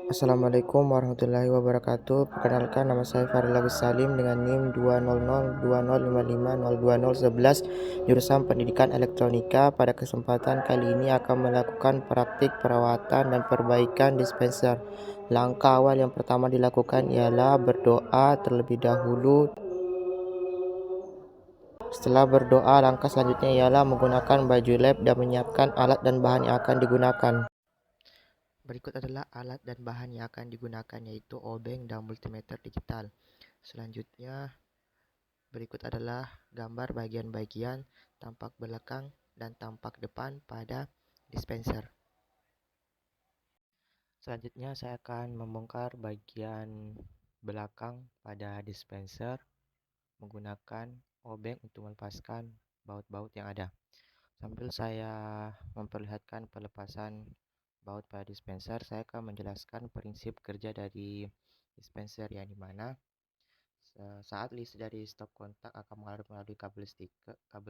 Assalamualaikum warahmatullahi wabarakatuh. Perkenalkan, nama saya Faril Agus Salim dengan NIM 2002055020011, jurusan Pendidikan Elektronika. Pada kesempatan kali ini akan melakukan praktik perawatan dan perbaikan dispenser. Langkah awal yang pertama dilakukan ialah berdoa terlebih dahulu. Setelah berdoa, langkah selanjutnya ialah menggunakan baju lab dan menyiapkan alat dan bahan yang akan digunakan. Berikut adalah alat dan bahan yang akan digunakan, yaitu obeng dan multimeter digital. Selanjutnya, berikut adalah gambar bagian-bagian tampak belakang dan tampak depan pada dispenser. Selanjutnya, saya akan membongkar bagian belakang pada dispenser menggunakan obeng untuk melepaskan baut-baut yang ada. Sambil saya memperlihatkan pelepasan baut pada dispenser, saya akan menjelaskan prinsip kerja dari dispenser, yang dimana saat listrik dari stop kontak akan mengalir melalui kabel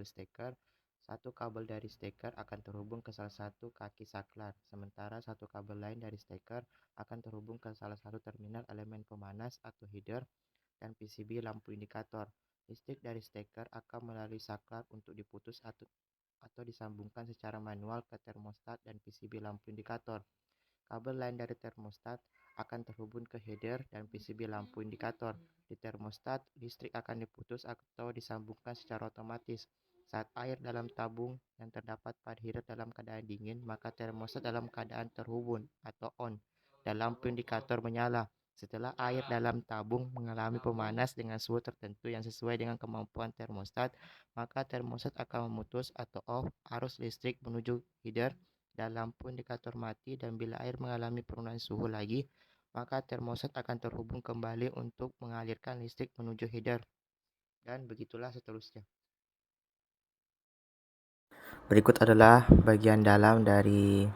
steker. Satu kabel dari steker akan terhubung ke salah satu kaki saklar, sementara satu kabel lain dari steker akan terhubung ke salah satu terminal elemen pemanas atau header dan PCB lampu indikator. Listrik dari steker akan melalui saklar untuk diputus atau disambungkan secara manual ke termostat dan PCB lampu indikator. Kabel lain dari termostat akan terhubung ke header dan PCB lampu indikator. Di termostat, listrik akan diputus atau disambungkan secara otomatis. Saat air dalam tabung yang terdapat pada header dalam keadaan dingin, maka termostat dalam keadaan terhubung atau on dan lampu indikator menyala. Setelah air dalam tabung mengalami pemanas dengan suhu tertentu yang sesuai dengan kemampuan termostat, maka termostat akan memutus atau off arus listrik menuju header dan lampu indikator mati, dan bila air mengalami penurunan suhu lagi, maka termostat akan terhubung kembali untuk mengalirkan listrik menuju header, dan begitulah seterusnya. Berikut adalah bagian dalam dari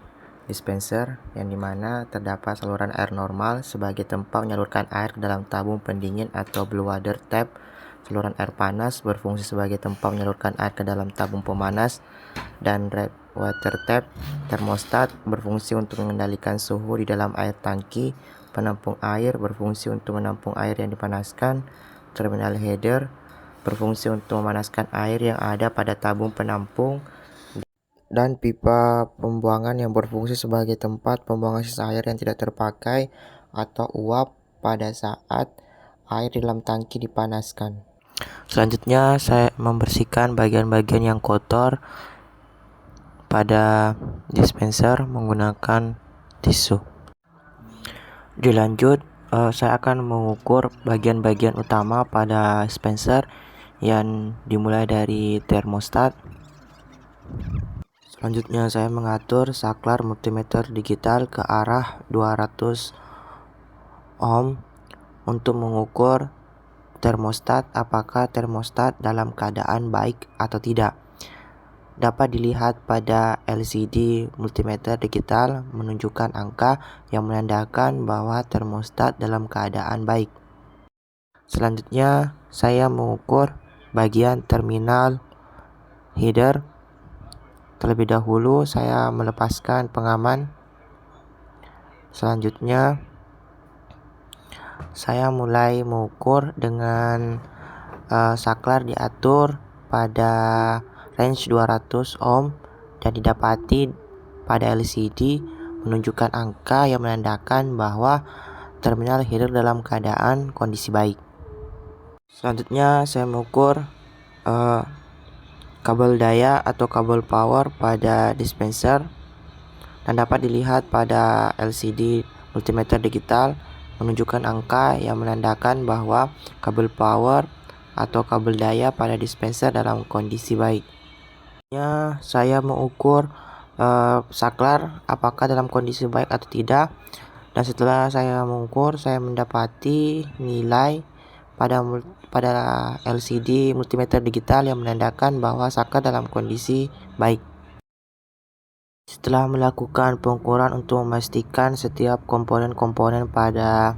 dispenser, yang dimana terdapat saluran air normal sebagai tempat menyalurkan air ke dalam tabung pendingin atau blue water tap. Saluran air panas berfungsi sebagai tempat menyalurkan air ke dalam tabung pemanas, dan red water tap termostat berfungsi untuk mengendalikan suhu di dalam air tangki. Penampung air berfungsi untuk menampung air yang dipanaskan. Terminal header berfungsi untuk memanaskan air yang ada pada tabung penampung, dan pipa pembuangan yang berfungsi sebagai tempat pembuangan sisa air yang tidak terpakai atau uap pada saat air di dalam tangki dipanaskan. Selanjutnya, saya membersihkan bagian-bagian yang kotor pada dispenser menggunakan tisu. Dilanjut, saya akan mengukur bagian-bagian utama pada dispenser, yang dimulai dari termostat. Selanjutnya, saya mengatur saklar multimeter digital ke arah 200 ohm untuk mengukur termostat, apakah termostat dalam keadaan baik atau tidak. Dapat dilihat pada LCD multimeter digital menunjukkan angka yang menandakan bahwa termostat dalam keadaan baik. Selanjutnya, saya mengukur bagian terminal header. Terlebih dahulu, saya melepaskan pengaman. Selanjutnya, saya mulai mengukur dengan saklar diatur pada range 200 ohm dan didapati pada LCD menunjukkan angka yang menandakan bahwa terminal header dalam keadaan kondisi baik. Selanjutnya, saya mengukur kabel daya atau kabel power pada dispenser, dan dapat dilihat pada LCD multimeter digital menunjukkan angka yang menandakan bahwa kabel power atau kabel daya pada dispenser dalam kondisi baik. Saya mengukur saklar apakah dalam kondisi baik atau tidak, dan setelah saya mengukur, saya mendapati nilai pada LCD multimeter digital yang menandakan bahwa saklar dalam kondisi baik. Setelah melakukan pengukuran untuk memastikan setiap komponen-komponen pada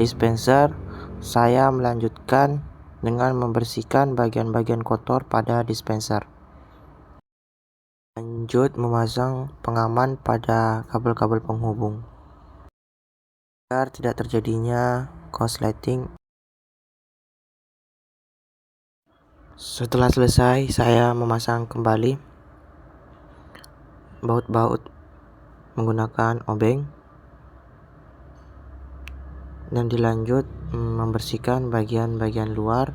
dispenser, saya melanjutkan dengan membersihkan bagian-bagian kotor pada dispenser. Lanjut memasang pengaman pada kabel-kabel penghubung. agar tidak terjadinya korsleting. Setelah selesai, saya memasang kembali baut-baut menggunakan obeng dan dilanjut membersihkan bagian-bagian luar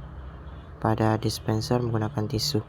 pada dispenser menggunakan tisu.